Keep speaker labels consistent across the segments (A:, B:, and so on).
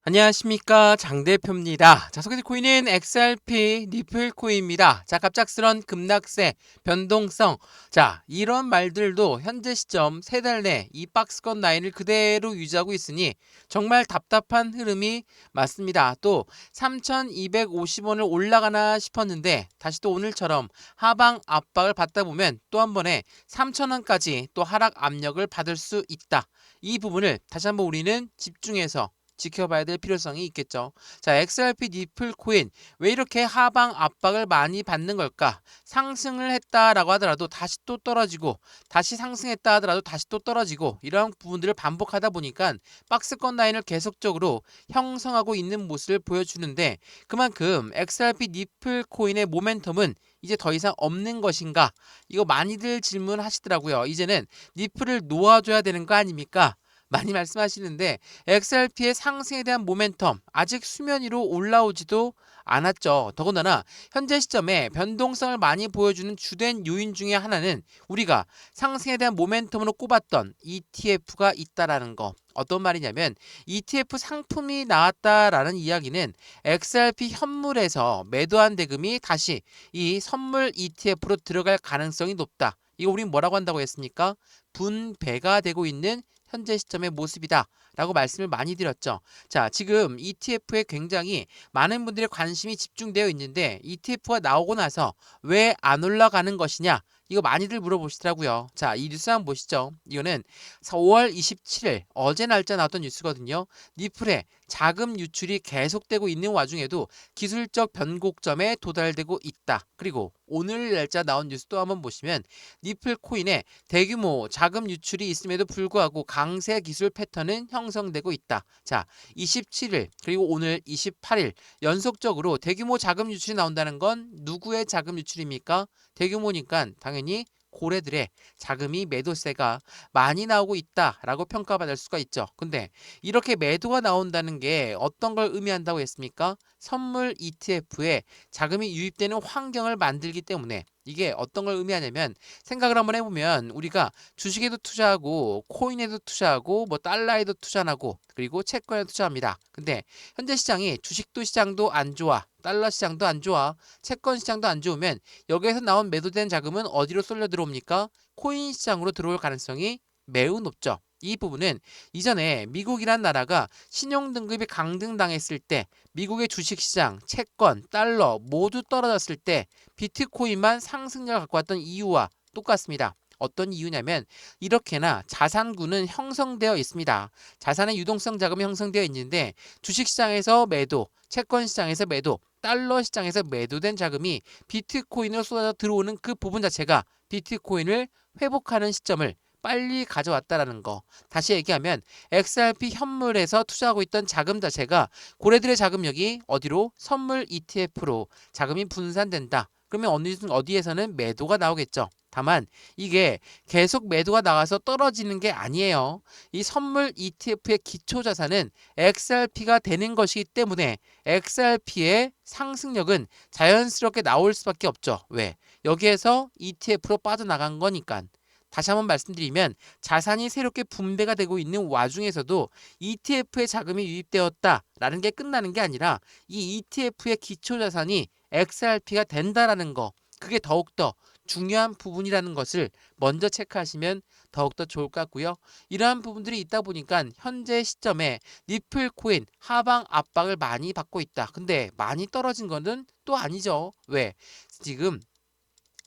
A: 안녕하십니까, 장 대표입니다. 자, 소개될 코인은 XRP 니플 코인입니다. 자, 갑작스런 급락세, 변동성. 자, 이런 말들도 현재 시점 3달 내 이 박스권 라인을 그대로 유지하고 있으니 정말 답답한 흐름이 맞습니다. 또 3,250원을 올라가나 싶었는데 다시 또 오늘처럼 하방 압박을 받다 보면 또 한 번에 3,000원까지 또 하락 압력을 받을 수 있다. 이 부분을 다시 한번 우리는 집중해서 지켜봐야 될 필요성이 있겠죠. 자, XRP 니플 코인 왜 이렇게 하방 압박을 많이 받는 걸까? 상승을 했다라고 하더라도 다시 또 떨어지고 다시 상승했다 하더라도 다시 또 떨어지고 이러한 부분들을 반복하다 보니까 박스권 라인을 계속적으로 형성하고 있는 모습을 보여주는데 그만큼 XRP 니플 코인의 모멘텀은 이제 더 이상 없는 것인가? 이거 많이들 질문하시더라고요. 이제는 니플을 놓아줘야 되는 거 아닙니까? 많이 말씀하시는데 XRP의 상승에 대한 모멘텀 아직 수면 위로 올라오지도 않았죠. 더군다나 현재 시점에 변동성을 많이 보여주는 주된 요인 중에 하나는 우리가 상승에 대한 모멘텀으로 꼽았던 ETF가 있다라는 거. 어떤 말이냐면 ETF 상품이 나왔다라는 이야기는 XRP 현물에서 매도한 대금이 다시 이 선물 ETF로 들어갈 가능성이 높다. 이거 우린 뭐라고 한다고 했습니까? 분배가 되고 있는 현재 시점의 모습이다 라고 말씀을 많이 드렸죠. 자, 지금 ETF에 굉장히 많은 분들의 관심이 집중되어 있는데 ETF가 나오고 나서 왜 안 올라가는 것이냐, 이거 많이들 물어보시더라고요. 자, 이 뉴스 한번 보시죠. 이거는 5월 27일 어제 날짜 나왔던 뉴스거든요. 니플의 자금 유출이 계속되고 있는 와중에도 기술적 변곡점에 도달되고 있다. 그리고 오늘 날짜 나온 뉴스도 한번 보시면 니플 코인의 대규모 자금 유출이 있음에도 불구하고 강세 기술 패턴은 형성되고 있다. 자, 27일 그리고 오늘 28일 연속적으로 대규모 자금 유출이 나온다는 건 누구의 자금 유출입니까? 대규모니까 당연히 고래들의 자금이 매도세가 많이 나오고 있다라고 평가받을 수가 있죠. 근데 이렇게 매도가 나온다는 게 어떤 걸 의미한다고 했습니까? 선물 ETF에 자금이 유입되는 환경을 만들기 때문에 이게 어떤 걸 의미하냐면 생각을 한번 해보면 우리가 주식에도 투자하고 코인에도 투자하고 뭐 달러에도 투자하고 그리고 채권에 투자합니다. 근데 현재 시장이 주식도 시장도 안 좋아. 달러 시장도 안 좋아. 채권 시장도 안 좋으면 여기에서 나온 매도된 자금은 어디로 쏠려 들어옵니까? 코인 시장으로 들어올 가능성이 매우 높죠. 이 부분은 이전에 미국이란 나라가 신용등급이 강등당했을 때 미국의 주식시장, 채권, 달러 모두 떨어졌을 때 비트코인만 상승력을 갖고 왔던 이유와 똑같습니다. 어떤 이유냐면 이렇게나 자산군은 형성되어 있습니다. 자산의 유동성 자금이 형성되어 있는데 주식시장에서 매도, 채권시장에서 매도, 달러 시장에서 매도된 자금이 비트코인으로 쏟아져 들어오는 그 부분 자체가 비트코인을 회복하는 시점을 빨리 가져왔다라는 거. 다시 얘기하면 XRP 현물에서 투자하고 있던 자금 자체가 고래들의 자금력이 어디로? 선물 ETF로 자금이 분산된다. 그러면 어디에서는 매도가 나오겠죠. 다만 이게 계속 매도가 나와서 떨어지는 게 아니에요. 이 선물 ETF의 기초 자산은 XRP가 되는 것이기 때문에 XRP의 상승력은 자연스럽게 나올 수밖에 없죠. 왜? 여기에서 ETF로 빠져나간 거니까. 다시 한번 말씀드리면 자산이 새롭게 분배가 되고 있는 와중에서도 ETF에 자금이 유입되었다라는 게 끝나는 게 아니라 이 ETF의 기초 자산이 XRP가 된다라는 거, 그게 더욱더 중요한 부분이라는 것을 먼저 체크하시면 더욱더 좋을 것 같고요. 이러한 부분들이 있다 보니까 현재 시점에 니플 코인 하방 압박을 많이 받고 있다. 근데 많이 떨어진 거는 또 아니죠. 왜? 지금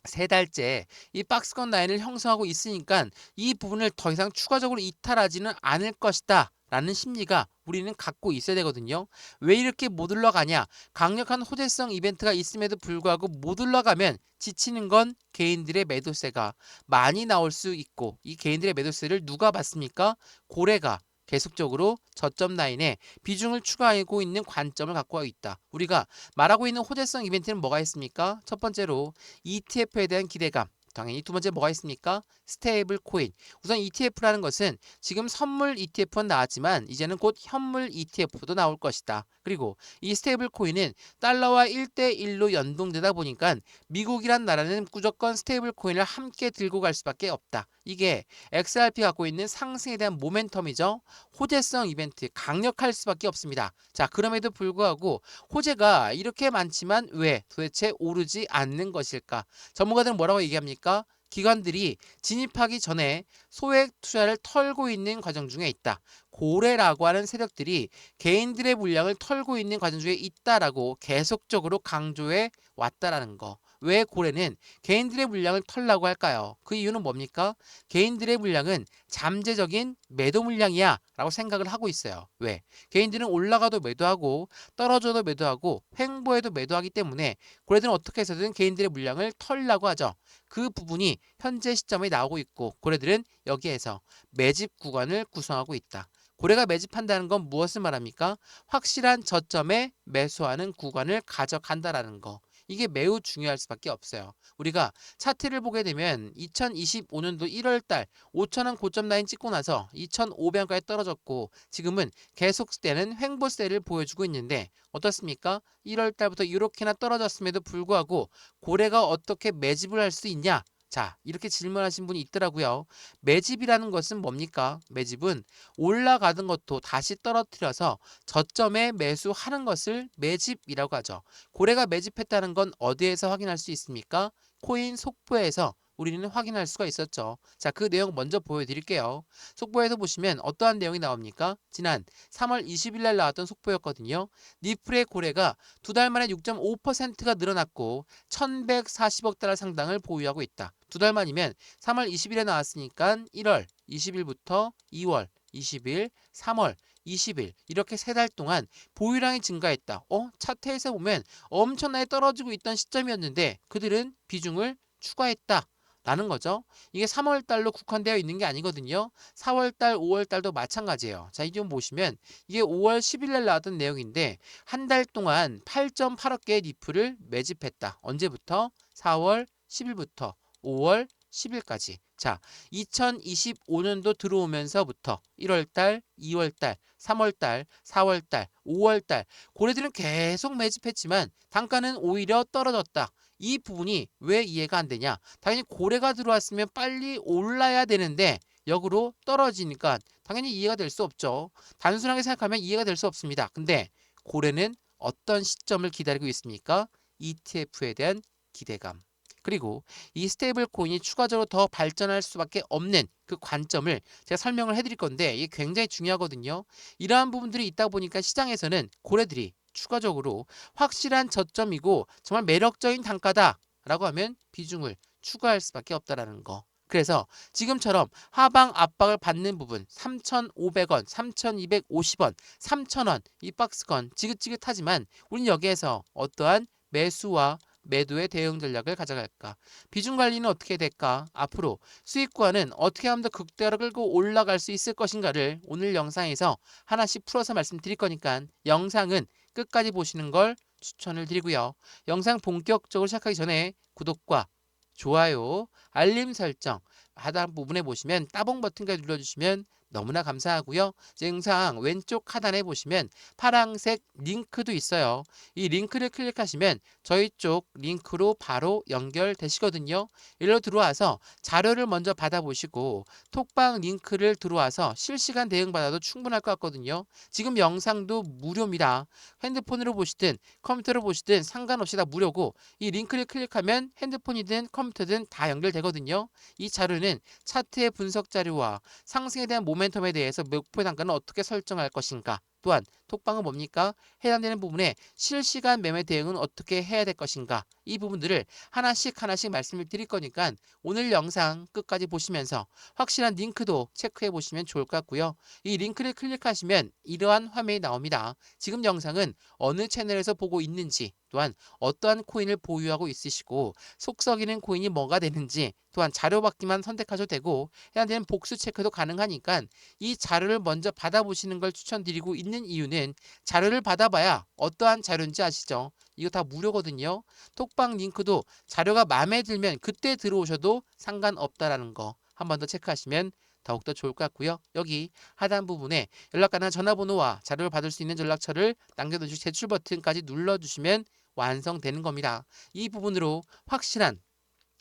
A: 3달째 이 박스권 라인을 형성하고 있으니까 이 부분을 더 이상 추가적으로 이탈하지는 않을 것이다 라는 심리가 우리는 갖고 있어야 되거든요. 왜 이렇게 못 올라가냐? 강력한 호재성 이벤트가 있음에도 불구하고 못 올라가면 지치는 건 개인들의 매도세가 많이 나올 수 있고, 이 개인들의 매도세를 누가 받습니까? 고래가 계속적으로 저점 라인에 비중을 추가하고 있는 관점을 갖고 있다. 우리가 말하고 있는 호재성 이벤트는 뭐가 있습니까? 첫 번째로 ETF에 대한 기대감, 당연히 두 번째 뭐가 있습니까? 스테이블 코인. 우선 ETF라는 것은 지금 선물 ETF는 나왔지만 이제는 곧 현물 ETF도 나올 것이다. 그리고 이 스테이블 코인은 달러와 1대1로 연동되다 보니까 미국이란 나라는 무조건 스테이블 코인을 함께 들고 갈 수밖에 없다. 이게 XRP 갖고 있는 상승에 대한 모멘텀이죠. 호재성 이벤트 강력할 수밖에 없습니다. 자, 그럼에도 불구하고 호재가 이렇게 많지만 왜 도대체 오르지 않는 것일까? 전문가들은 뭐라고 얘기합니까? 기관들이 진입하기 전에 소액 투자를 털고 있는 과정 중에 있다. 고래라고 하는 세력들이 개인들의 물량을 털고 있는 과정 중에 있다라고 계속적으로 강조해 왔다라는 거. 왜 고래는 개인들의 물량을 털라고 할까요? 그 이유는 뭡니까? 개인들의 물량은 잠재적인 매도 물량이야 라고 생각을 하고 있어요. 왜? 개인들은 올라가도 매도하고 떨어져도 매도하고 횡보해도 매도하기 때문에 고래들은 어떻게 해서든 개인들의 물량을 털려고 하죠. 그 부분이 현재 시점에 나오고 있고 고래들은 여기에서 매집 구간을 구성하고 있다. 고래가 매집한다는 건 무엇을 말합니까? 확실한 저점에 매수하는 구간을 가져간다라는 거. 이게 매우 중요할 수밖에 없어요. 우리가 차트를 보게 되면 2025년도 1월달 5,000원 고점 라인 찍고 나서 2,500원까지 떨어졌고 지금은 계속되는 횡보세를 보여주고 있는데 어떻습니까? 1월달부터 이렇게나 떨어졌음에도 불구하고 고래가 어떻게 매집을 할 수 있냐? 자, 이렇게 질문하신 분이 있더라고요. 매집이라는 것은 뭡니까? 매집은 올라가던 것도 다시 떨어뜨려서 저점에 매수하는 것을 매집이라고 하죠. 고래가 매집했다는 건 어디에서 확인할 수 있습니까? 코인 속보에서 우리는 확인할 수가 있었죠. 자, 그 내용 먼저 보여드릴게요. 속보에서 보시면 어떠한 내용이 나옵니까? 지난 3월 20일 날 나왔던 속보였거든요. 니플의 고래가 두 달 만에 6.5%가 늘어났고 1140억 달러 상당을 보유하고 있다. 두 달 만이면 3월 20일에 나왔으니까 1월 20일부터 2월 20일, 3월 20일 이렇게 세 달 동안 보유량이 증가했다. 차트에서 보면 엄청나게 떨어지고 있던 시점이었는데 그들은 비중을 추가했다. 라는 거죠. 이게 3월 달로 국한되어 있는 게 아니거든요. 4월 달, 5월 달도 마찬가지예요. 자, 이 좀 보시면 이게 5월 10일 날 나왔던 내용인데 한 달 동안 8.8억 개의 니플을 매집했다. 언제부터? 4월 10일부터 5월 10일까지. 자, 2025년도 들어오면서부터 1월달, 2월달, 3월달, 4월달, 5월달 고래들은 계속 매집했지만 단가는 오히려 떨어졌다. 이 부분이 왜 이해가 안 되냐? 당연히 고래가 들어왔으면 빨리 올라야 되는데 역으로 떨어지니까 당연히 이해가 될 수 없죠. 단순하게 생각하면 이해가 될 수 없습니다. 근데 고래는 어떤 시점을 기다리고 있습니까? ETF에 대한 기대감. 그리고 이 스테이블 코인이 추가적으로 더 발전할 수밖에 없는 그 관점을 제가 설명을 해드릴 건데 이게 굉장히 중요하거든요. 이러한 부분들이 있다 보니까 시장에서는 고래들이 추가적으로 확실한 저점이고 정말 매력적인 단가다라고 하면 비중을 추가할 수밖에 없다라는 거. 그래서 지금처럼 하방 압박을 받는 부분 3,500원, 3,250원, 3,000원 이 박스권 지긋지긋하지만 우린 여기에서 어떠한 매수와 매도의 대응 전략을 가져갈까? 비중 관리는 어떻게 될까? 앞으로 수익 구간은 어떻게 하면 더 극대화로 끌고 올라갈 수 있을 것인가를 오늘 영상에서 하나씩 풀어서 말씀드릴 거니까 영상은 끝까지 보시는 걸 추천을 드리고요. 영상 본격적으로 시작하기 전에 구독과 좋아요, 알림 설정 하단 부분에 보시면 따봉 버튼까지 눌러주시면 너무나 감사하고요. 영상 왼쪽 하단에 보시면 파란색 링크도 있어요. 이 링크를 클릭하시면 저희 쪽 링크로 바로 연결되시거든요. 일로 들어와서 자료를 먼저 받아보시고 톡방 링크를 들어와서 실시간 대응 받아도 충분할 것 같거든요. 지금 영상도 무료입니다. 핸드폰으로 보시든 컴퓨터로 보시든 상관없이 다 무료고 이 링크를 클릭하면 핸드폰이든 컴퓨터든 다 연결되거든요. 이 자료는 차트의 분석 자료와 상승에 대한 모멘텀에 대해서 목표 단가는 어떻게 설정할 것인가 또한 톡방은 뭡니까? 해당되는 부분에 실시간 매매 대응은 어떻게 해야 될 것인가 이 부분들을 하나씩 말씀을 드릴 거니까 오늘 영상 끝까지 보시면서 확실한 링크도 체크해 보시면 좋을 것 같고요. 이 링크를 클릭하시면 이러한 화면이 나옵니다. 지금 영상은 어느 채널에서 보고 있는지 또한 어떠한 코인을 보유하고 있으시고 속 썩이는 코인이 뭐가 되는지 또한 자료 받기만 선택하셔도 되고 해당되는 복수 체크도 가능하니까 이 자료를 먼저 받아보시는 걸 추천드리고 있는 이유는 우리는 자료를 받아봐야 어떠한 자료인지 아시죠? 이거 다 무료거든요. 톡방 링크도 자료가 마음에 들면 그때 들어오셔도 상관없다라는 거 한 번 더 체크하시면 더욱더 좋을 것 같고요. 여기 하단 부분에 연락가나 전화번호와 자료를 받을 수 있는 연락처를 남겨두시고 제출 버튼까지 눌러주시면 완성되는 겁니다. 이 부분으로 확실한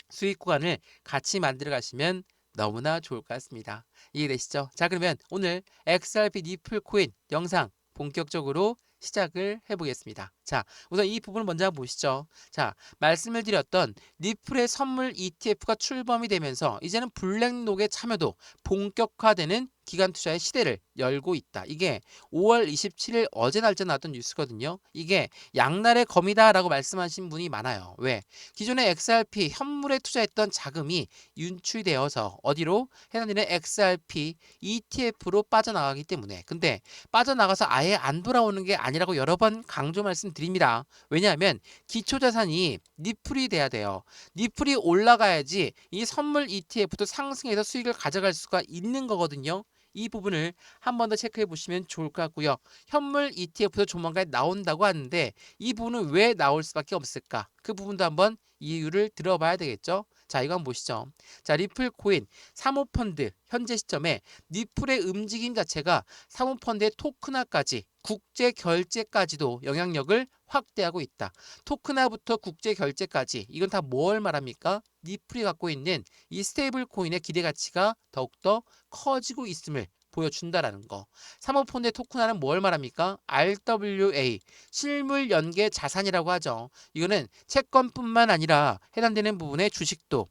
A: 수익 구간을 같이 만들어 가시면 너무나 좋을 것 같습니다. 이해되시죠? 자, 그러면 오늘 XRP 니플 코인 영상 본격적으로 시작을 해보겠습니다. 자, 우선 이 부분을 먼저 한번 보시죠. 자, 말씀을 드렸던 니플의 선물 ETF가 출범이 되면서 이제는 블랙록의 참여도 본격화되는 기간 투자의 시대를 열고 있다. 이게 5월 27일 어제 날짜 나왔던 뉴스거든요. 이게 양날의 검이다라고 말씀하신 분이 많아요. 왜? 기존의 XRP 현물에 투자했던 자금이 윤출되어서 어디로? 해당되는 XRP ETF로 빠져나가기 때문에. 근데 빠져나가서 아예 안 돌아오는 게 아니라고 여러 번 강조 말씀드립니다. 왜냐하면 기초자산이 니플이 돼야 돼요. 니플이 올라가야지 이 선물 ETF도 상승해서 수익을 가져갈 수가 있는 거거든요. 이 부분을 한 번 더 체크해 보시면 좋을 것 같고요. 현물 ETF도 조만간 나온다고 하는데 이 부분은 왜 나올 수밖에 없을까? 그 부분도 한번 이유를 들어봐야 되겠죠. 자, 이거 한번 보시죠. 자, 리플 코인 사모펀드 현재 시점에 니플의 움직임 자체가 사모펀드의 토큰화까지 국제 결제까지도 영향력을 확대하고 있다. 토큰화부터 국제 결제까지 이건 다 뭘 말합니까? 니플이 갖고 있는 이 스테이블 코인의 기대 가치가 더욱더 커지고 있음을 보여준다라는 거. 사모펀드의 토큰화는 뭘 말합니까? RWA 실물 연계 자산이라고 하죠. 이거는 채권뿐만 아니라 해당되는 부분의 주식도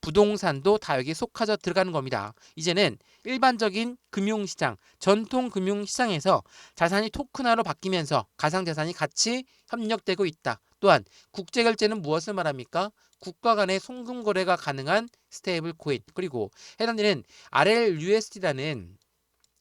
A: 부동산도 다 여기에 속하져 들어가는 겁니다. 이제는 일반적인 금융시장, 전통 금융시장에서 자산이 토큰화로 바뀌면서 가상자산이 같이 협력되고 있다. 또한 국제결제는 무엇을 말합니까? 국가 간의 송금거래가 가능한 스테이블 코인, 그리고 해당되는 RLUSD라는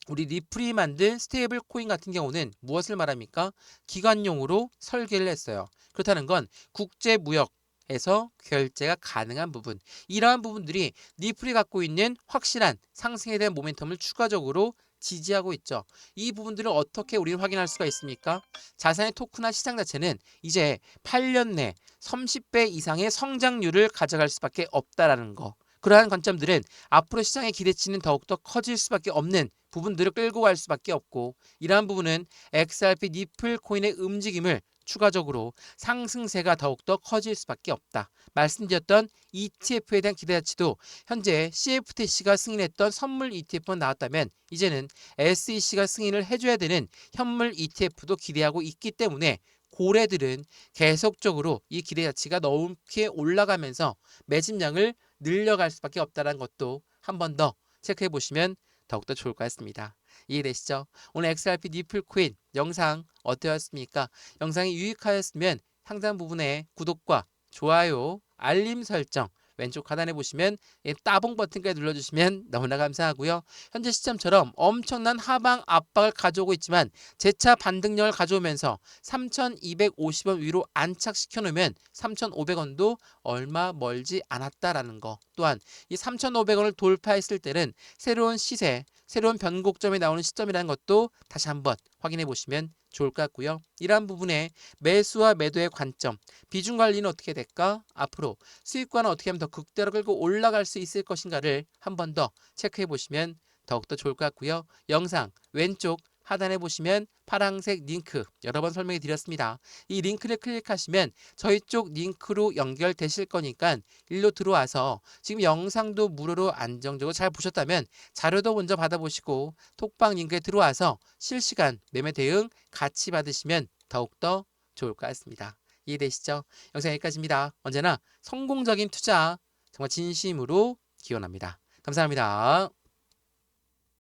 A: 우리 리플이 만든 스테이블 코인 같은 경우는 무엇을 말합니까? 기관용으로 설계를 했어요. 그렇다는 건 국제무역에서 결제가 가능한 부분, 이러한 부분들이 리플이 갖고 있는 확실한 상승에 대한 모멘텀을 추가적으로 지지하고 있죠. 이 부분들을 어떻게 우리는 확인할 수가 있습니까? 자산의 토큰화 시장 자체는 이제 8년 내 30배 이상의 성장률을 가져갈 수밖에 없다라는 거. 그러한 관점들은 앞으로 시장의 기대치는 더욱더 커질 수밖에 없는 부분들을 끌고 갈 수밖에 없고, 이러한 부분은 XRP 니플 코인의 움직임을 추가적으로 상승세가 더욱더 커질 수밖에 없다. 말씀드렸던 ETF에 대한 기대가치도 현재 CFTC가 승인했던 선물 ETF가 나왔다면 이제는 SEC가 승인을 해줘야 되는 현물 ETF도 기대하고 있기 때문에 고래들은 계속적으로 이 기대가치가 높게 올라가면서 매집량을 늘려갈 수밖에 없다는 것도 한 번 더 체크해 보시면 더욱더 좋을 것 같습니다. 이해되시죠? 오늘 XRP 니플 코인 영상 어떠셨습니까? 영상이 유익하였으면 상단 부분에 구독과 좋아요, 알림 설정 왼쪽 하단에 보시면 따봉 버튼까지 눌러주시면 너무나 감사하고요. 현재 시점처럼 엄청난 하방 압박을 가져오고 있지만 재차 반등력을 가져오면서 3,250원 위로 안착시켜 놓으면 3,500원도 얼마 멀지 않았다라는 거. 또한 이 3,500원을 돌파했을 때는 새로운 시세, 새로운 변곡점이 나오는 시점이라는 것도 다시 한번 확인해 보시면 좋을 것 같고요. 이러한 부분에 매수와 매도의 관점, 비중 관리는 어떻게 될까? 앞으로 수익과는 어떻게 하면 더 극대로 끌고 올라갈 수 있을 것인가를 한 번 더 체크해 보시면 더욱더 좋을 것 같고요. 영상 왼쪽 하단에 보시면 파란색 링크 여러 번 설명해 드렸습니다. 이 링크를 클릭하시면 저희 쪽 링크로 연결되실 거니까 일로 들어와서 지금 영상도 무료로 안정적으로 잘 보셨다면 자료도 먼저 받아보시고 톡방 링크에 들어와서 실시간 매매 대응 같이 받으시면 더욱더 좋을 것 같습니다. 이해되시죠? 영상 여기까지입니다. 언제나 성공적인 투자 정말 진심으로 기원합니다. 감사합니다.